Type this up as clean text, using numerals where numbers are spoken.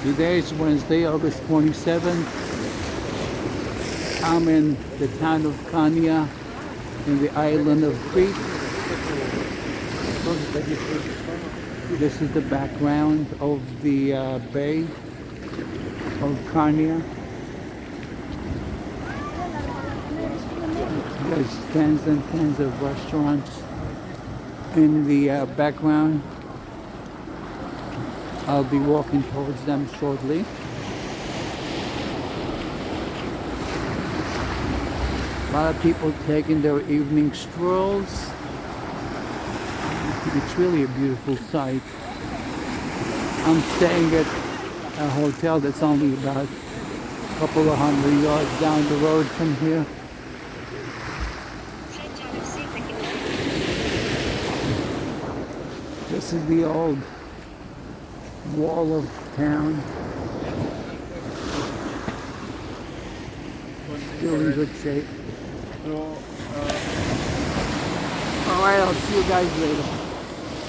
Today is Wednesday, August 27th. I'm in the town of Chania in the island of Crete. This is the background of the bay of Chania. There's tens and tens of restaurants in the background. I'll be walking towards them shortly. A lot of people taking their evening strolls. It's really a beautiful sight. I'm staying at a hotel that's only about a couple of hundred yards down the road from here. This is the old wall of town. Still in good shape. Alright, I'll see you guys later.